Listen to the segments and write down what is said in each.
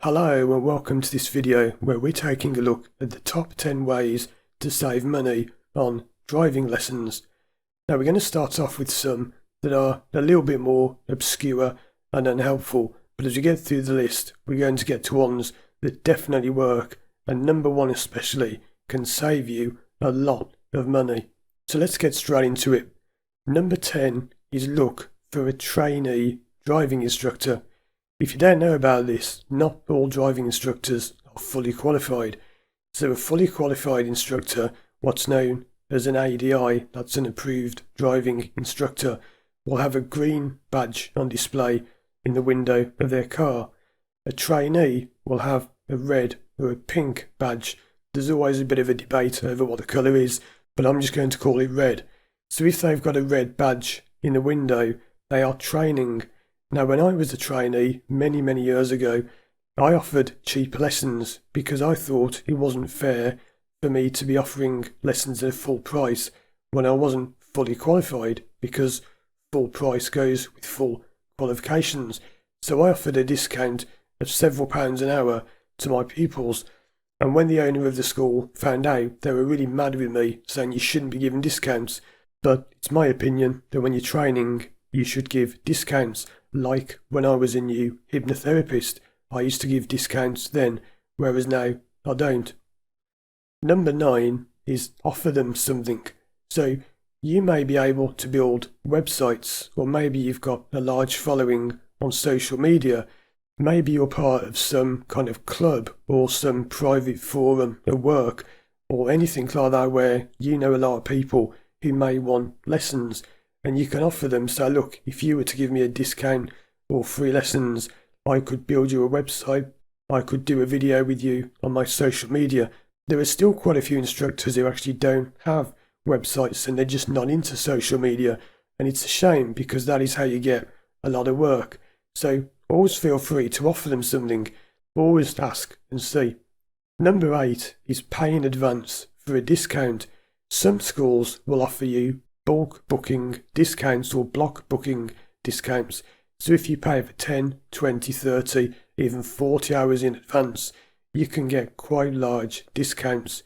Hello and welcome to this video where we're taking a look at the top 10 ways to save money on driving lessons. Now we're going to start off with some that are a little bit more obscure and unhelpful, but as we get through the list we're going to get to ones that definitely work, and number one especially can save you a lot of money. So let's get straight into it. Number 10 is look for a trainee driving instructor. If you don't know about this, not all driving instructors are fully qualified. So a fully qualified instructor, what's known as an ADI, that's an approved driving instructor, will have a green badge on display in the window of their car. A trainee will have a red or a pink badge. There's always a bit of a debate over what the colour is, but I'm just going to call it red. So if they've got a red badge in the window, they are training. Now, when I was a trainee many years ago, I offered cheap lessons because I thought it wasn't fair for me to be offering lessons at full price when I wasn't fully qualified, because full price goes with full qualifications. So I offered a discount of several pounds an hour to my pupils, and when the owner of the school found out, they were really mad with me, saying you shouldn't be giving discounts. But it's my opinion that when you're training, you should give discounts. Like when I was a new hypnotherapist, I used to give discounts then, whereas now I don't. Number 9 is offer them something. So you may be able to build websites, or maybe you've got a large following on social media. Maybe you're part of some kind of club or some private forum at work or anything like that where you know a lot of people who may want lessons. And you can offer them, say, look, if you were to give me a discount or free lessons, I could build you a website, I could do a video with you on my social media. There are still quite a few instructors who actually don't have websites and they're just not into social media. And it's a shame because that is how you get a lot of work. So always feel free to offer them something. Always ask and see. Number 8 is pay in advance for a discount. Some schools will offer you bulk booking discounts or block booking discounts. So if you pay for 10, 20, 30, even 40 hours in advance, you can get quite large discounts.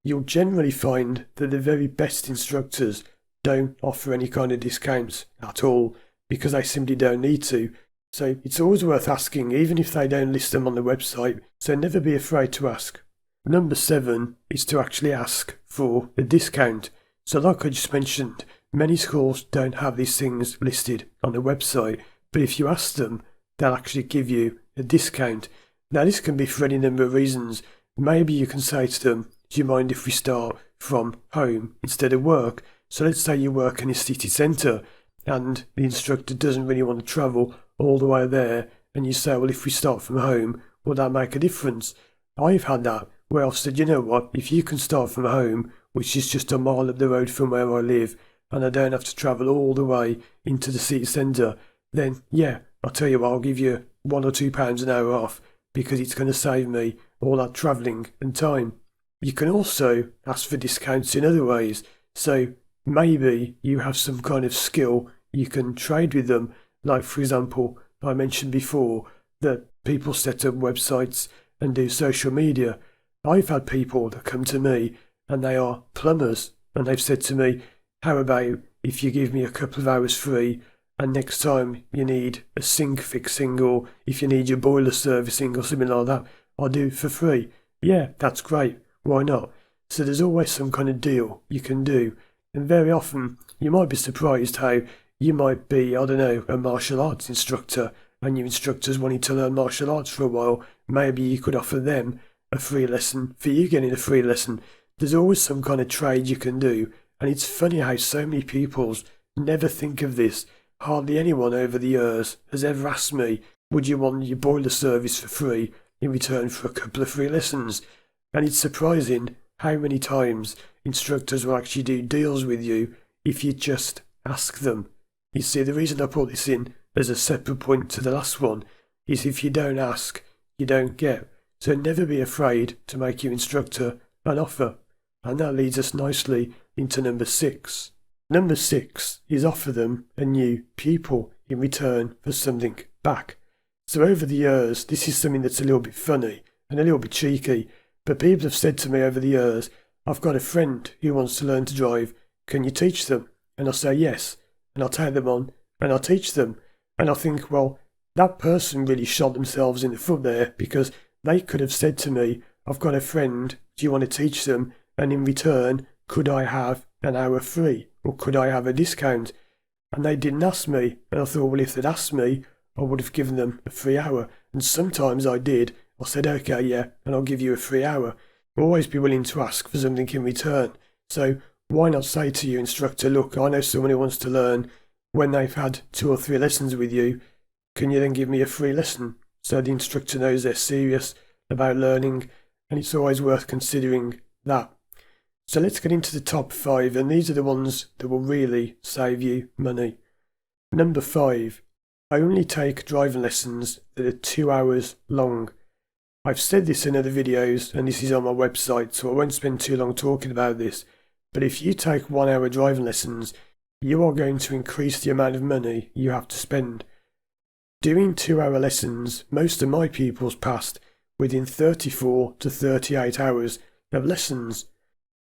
You'll generally find that the very best instructors don't offer any kind of discounts at all because they simply don't need to. So it's always worth asking, even if they don't list them on the website, so never be afraid to ask. Number 7 is to actually ask for a discount. So like I just mentioned, many schools don't have these things listed on the website, but if you ask them, they'll actually give you a discount. Now this can be for any number of reasons. Maybe you can say to them, do you mind if we start from home instead of work? So let's say you work in a city centre and the instructor doesn't really want to travel all the way there, and you say, well, if we start from home, will that make a difference? I've had that where I've said, you know what, if you can start from home, which is just a mile up the road from where I live, and I don't have to travel all the way into the city centre, then yeah, I'll tell you what, I'll give you £1 or £2 an hour off, because it's going to save me all that travelling and time. You can also ask for discounts in other ways. So maybe you have some kind of skill you can trade with them. Like for example, I mentioned before that people set up websites and do social media. I've had people that come to me and they are plumbers, and they've said to me, how about if you give me a couple of hours free, and next time you need a sink fixing or if you need your boiler servicing or something like that, I'll do it for free. Yeah, that's great, why not? So there's always some kind of deal you can do, and very often you might be surprised how you might be, I don't know, a martial arts instructor, and your instructors wanting to learn martial arts for a while. Maybe you could offer them a free lesson for you getting a free lesson. There's always some kind of trade you can do, and it's funny how so many pupils never think of this. Hardly anyone over the years has ever asked me, would you want your boiler service for free in return for a couple of free lessons? And it's surprising how many times instructors will actually do deals with you if you just ask them. You see, the reason I put this in as a separate point to the last one is if you don't ask, you don't get. So never be afraid to make your instructor an offer. And that leads us nicely into number 6. Number 6 is offer them a new pupil in return for something back. So over the years, this is something that's a little bit funny and a little bit cheeky, but people have said to me over the years, I've got a friend who wants to learn to drive, can you teach them? And I'll say yes, and I'll take them on, and I'll teach them. And I think, well, that person really shot themselves in the foot there, because they could have said to me, I've got a friend, do you want to teach them? And in return, could I have an hour free? Or could I have a discount? And they didn't ask me, and I thought, well, if they'd asked me, I would have given them a free hour. And sometimes I did. I said, okay, yeah, and I'll give you a free hour. Always be willing to ask for something in return. So why not say to your instructor, look, I know someone who wants to learn. When they've had 2 or 3 lessons with you, can you then give me a free lesson? So the instructor knows they're serious about learning, and it's always worth considering that. So let's get into the top 5, and these are the ones that will really save you money. Number 5, only take driving lessons that are 2 hours long. I've said this in other videos, and this is on my website, so I won't spend too long talking about this, but if you take 1 hour driving lessons, you are going to increase the amount of money you have to spend. Doing 2 hour lessons, most of my pupils passed within 34 to 38 hours of lessons.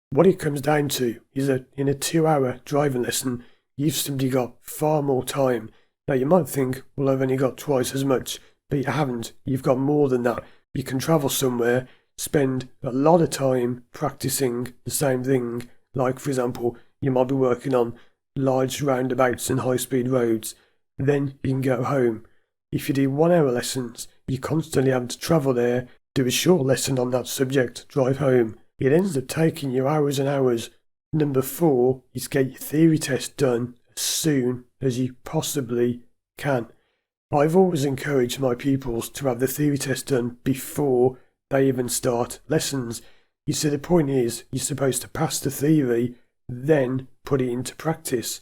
What it comes down to is that in a 2 hour driving lesson, you've simply got far more time. Now you might think, well, I've only got twice as much, but you haven't. You've got more than that. You can travel somewhere, spend a lot of time practicing the same thing. Like, for example, you might be working on large roundabouts and high-speed roads. Then you can go home. If you do 1 hour lessons, you constantly have to travel there, do a short lesson on that subject, drive home. It ends up taking you hours and hours. Number 4 is get your theory test done as soon as you possibly can. I've always encouraged my pupils to have the theory test done before they even start lessons. You see, the point is, you're supposed to pass the theory, then put it into practice.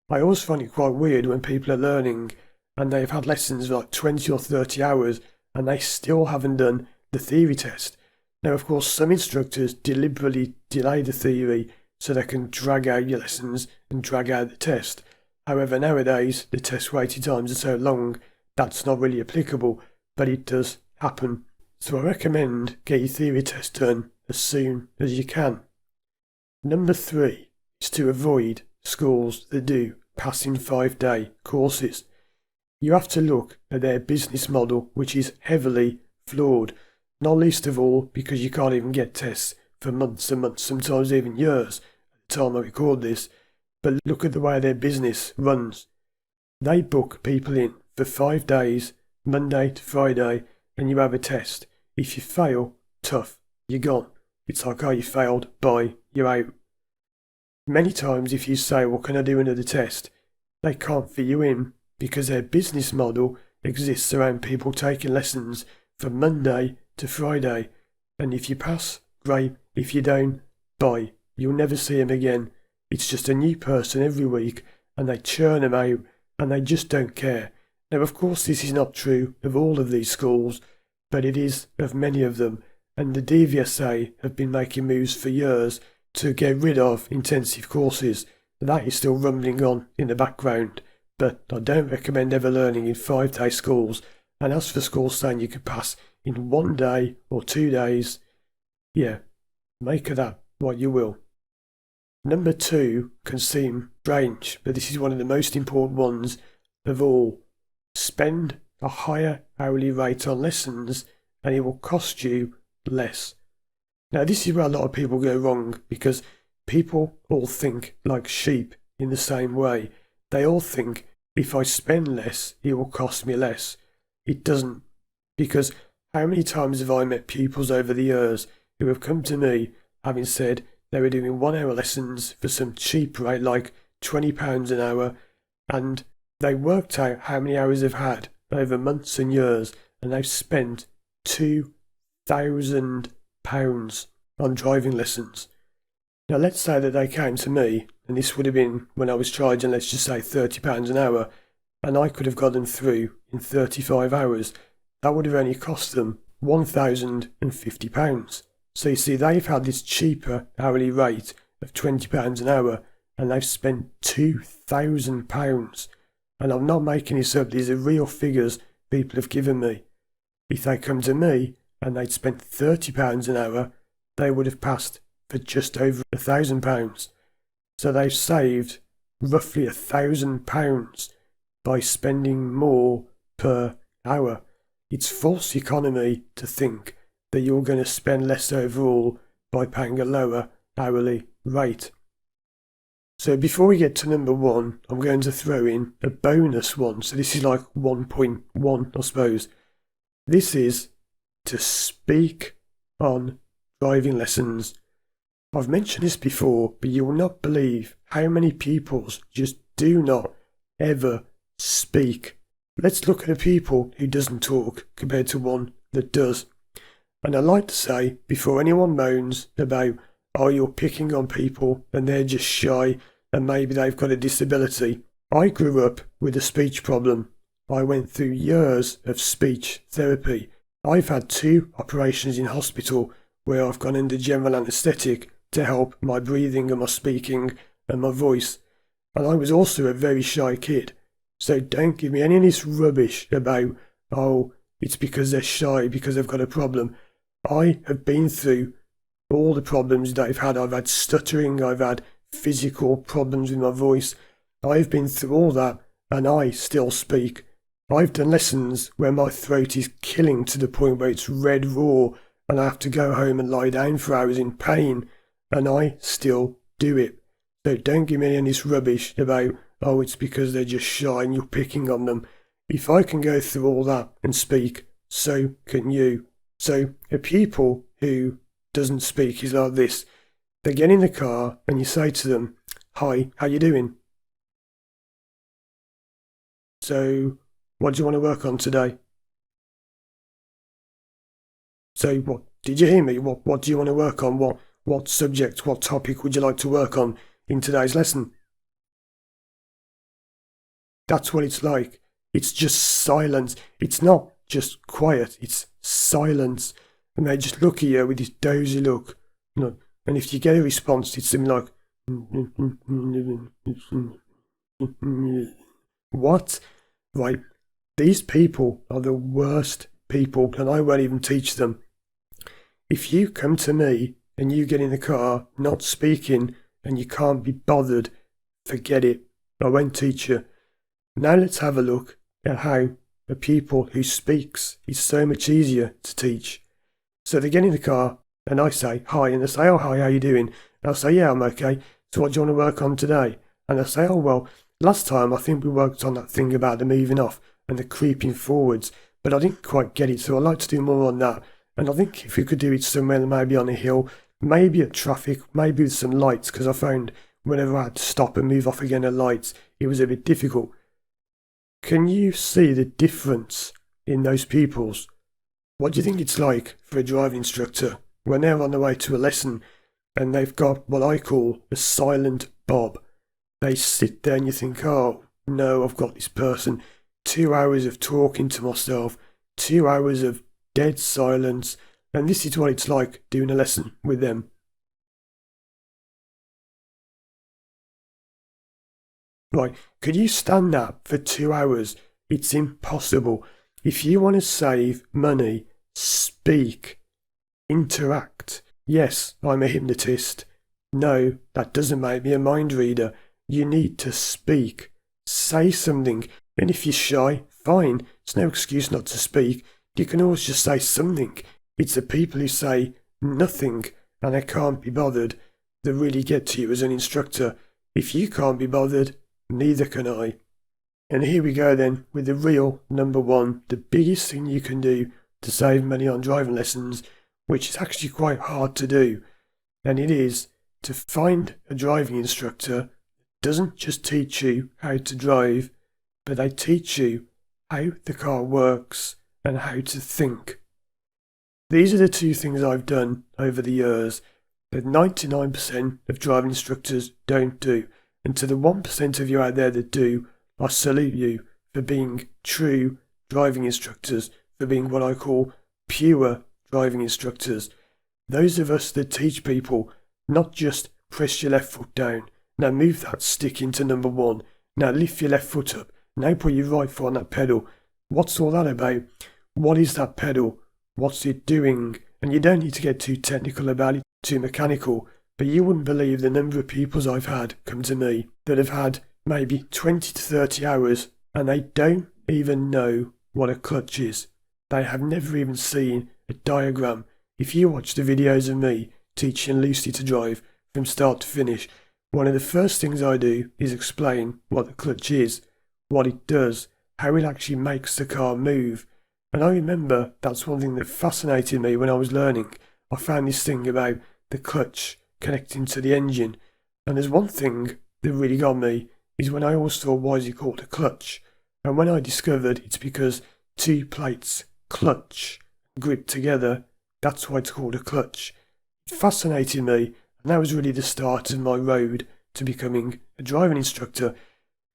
I always find it quite weird when people are learning and they've had lessons for like 20 or 30 hours and they still haven't done the theory test. Now, of course, some instructors deliberately delay the theory so they can drag out your lessons and drag out the test. However, nowadays, the test waiting times are so long, that's not really applicable, but it does happen. So I recommend get your theory test done as soon as you can. Number 3 is to avoid schools that do passing 5-day courses. You have to look at their business model, which is heavily flawed, not least of all because you can't even get tests for months and months, sometimes even years at the time I record this. But look at the way their business runs. They book people in for 5 days, Monday to Friday, and you have a test. If you fail, tough, you're gone. It's like, oh, you failed, bye, you're out. Many times if you say, well, can I do another test? They can't fit you in because their business model exists around people taking lessons from Monday to Friday. And if you pass, great. If you don't, bye. You'll never see them again. It's just a new person every week and they churn them out and they just don't care. Now, of course, this is not true of all of these schools, but it is of many of them. And the DVSA have been making moves for years to get rid of intensive courses. That is still rumbling on in the background, but I don't recommend ever learning in 5-day schools. And as for schools saying you could pass in 1 day or 2 days, yeah, make of that what you will. Number 2 can seem strange, but this is one of the most important ones of all. Spend a higher hourly rate on lessons and it will cost you less. Now, this is where a lot of people go wrong because people all think like sheep in the same way. They all think if I spend less, it will cost me less. It doesn't, because how many times have I met pupils over the years who have come to me having said they were doing 1 hour lessons for some cheap rate like £20 an hour, and they worked out how many hours they've had over months and years, and they've spent £2,000 on driving lessons. Now let's say that they came to me, and this would have been when I was charging, let's just say £30 an hour, and I could have got them through in 35 hours. That would have only cost them £1,050. So you see, they've had this cheaper hourly rate of £20 an hour, and they've spent £2,000. And I'm not making this up, these are real figures people have given me. If they come to me and they'd spent £30 an hour, they would have passed for just over £1,000. So they've saved roughly £1,000 by spending more per hour. It's false economy to think that you're going to spend less overall by paying a lower hourly rate. So before we get to number 1, I'm going to throw in a bonus one. So this is like 1.1, I suppose. This is to speak on driving lessons. I've mentioned this before, but you will not believe how many pupils just do not ever speak. Let's look at a pupil who doesn't talk compared to one that does. And I like to say, before anyone moans about, oh, you're picking on people and they're just shy and maybe they've got a disability. I grew up with a speech problem. I went through years of speech therapy. I've had 2 operations in hospital where I've gone under general anaesthetic to help my breathing and my speaking and my voice. And I was also a very shy kid. So don't give me any of this rubbish about, oh, it's because they're shy, because they've got a problem. I have been through all the problems that I've had. I've had stuttering, I've had physical problems with my voice. I've been through all that and I still speak. I've done lessons where my throat is killing to the point where it's red raw and I have to go home and lie down for hours in pain, and I still do it. So don't give me any of this rubbish about, oh, it's because they're just shy and you're picking on them. If I can go through all that and speak, so can you. So a pupil who doesn't speak is like this. They get in the car and you say to them, hi, how you doing? So what do you want to work on today? So what? Did you hear me? What do you want to work on? What subject, what topic would you like to work on in today's lesson? That's what it's like. It's just silence. It's not just quiet. It's silence. And they just look at you with this dozy look. And if you get a response, it's something like, what? Right. These people are the worst people, and I won't even teach them. If you come to me and you get in the car not speaking and you can't be bothered, forget it. I won't teach you. Now let's have a look at how a pupil who speaks is so much easier to teach. So they get in the car and I say, hi, and they say, oh, hi, how you doing? And I'll say, yeah, I'm okay. So what do you want to work on today? And they'll say, oh, well, last time I think we worked on that thing about the moving off and the creeping forwards, but I didn't quite get it, so I'd like to do more on that. And I think if we could do it somewhere, maybe on a hill, maybe at traffic, maybe with some lights, because I found whenever I had to stop and move off again at lights, it was a bit difficult. Can you see the difference in those pupils? What do you think it's like for a driving instructor when they're on the way to a lesson and they've got what I call a silent bob? They sit there and you think, oh, no, I've got this person. 2 hours of talking to myself, 2 hours of dead silence, and this is what it's like doing a lesson with them. Right, could you stand that for 2 hours? It's impossible. If you want to save money, speak, interact. Yes, I'm a hypnotist. No, that doesn't make me a mind reader. You need to speak. Say something. And if you're shy, fine. It's no excuse not to speak. You can always just say something. It's the people who say nothing and they can't be bothered that really get to you as an instructor. If you can't be bothered, neither can I. And here we go then with the real number 1, the biggest thing you can do to save money on driving lessons, which is actually quite hard to do. And it is to find a driving instructor that doesn't just teach you how to drive, but they teach you how the car works and how to think. These are the 2 things I've done over the years that 99% of driving instructors don't do. And to the 1% of you out there that do, I salute you for being true driving instructors, for being what I call pure driving instructors. Those of us that teach people, not just press your left foot down, now move that stick into number 1, now lift your left foot up, now put your right foot on that pedal. What's all that about? What is that pedal? What's it doing? And you don't need to get too technical about it, too mechanical, but you wouldn't believe the number of pupils I've had come to me that have had maybe 20 to 30 hours and they don't even know what a clutch is. They have never even seen a diagram. If you watch the videos of me teaching Lucy to drive from start to finish, one of the first things I do is explain what the clutch is, what it does, how it actually makes the car move. And I remember that's one thing that fascinated me when I was learning. I found this thing about the clutch connecting to the engine. And there's one thing that really got me is when I always thought, why is it called a clutch? And when I discovered it's because two plates clutch, grip together, that's why it's called a clutch. It fascinated me, and that was really the start of my road to becoming a driving instructor.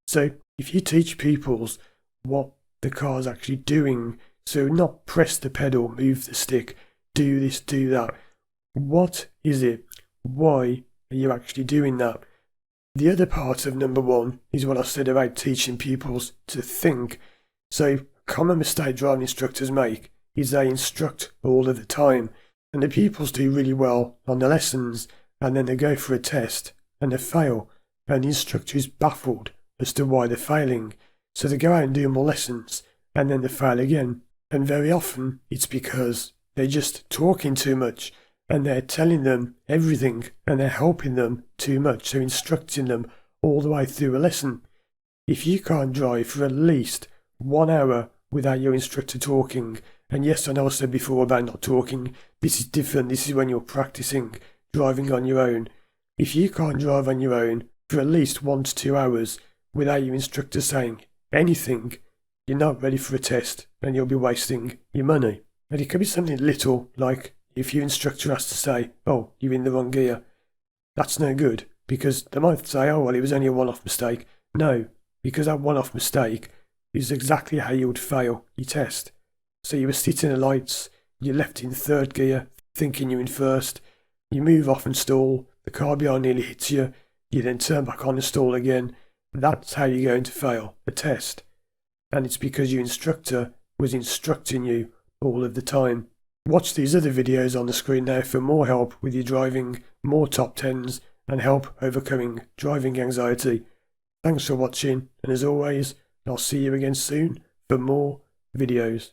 So if you teach pupils what the car's actually doing, so not press the pedal, move the stick, do this, do that, what is it? Why are you actually doing that? The other part of number one is what I said about teaching pupils to think. So a common mistake driving instructors make is they instruct all of the time, and the pupils do really well on the lessons, and then they go for a test and they fail, and the instructor is baffled as to why they're failing. So they go out and do more lessons and then they fail again, and very often it's because they're just talking too much and they're telling them everything and they're helping them too much, so instructing them all the way through a lesson. If you can't drive for at least 1 hour without your instructor talking, and yes, I know I said before about not talking, this is different, this is when you're practicing driving on your own. If you can't drive on your own for at least 1 to 2 hours without your instructor saying anything, you're not ready for a test and you'll be wasting your money. And it could be something little, like if your instructor has to say, oh, you're in the wrong gear. That's no good, because they might say, oh, well, it was only a one-off mistake. No, because that one-off mistake is exactly how you would fail your test. So you were sitting at lights, you're left in third gear, thinking you're in first, you move off and stall, the car behind nearly hits you, you then turn back on and stall again. That's how you're going to fail a test. And it's because your instructor was instructing you all of the time. Watch these other videos on the screen now for more help with your driving, more top 10s, and help overcoming driving anxiety. Thanks for watching, and as always, I'll see you again soon for more videos.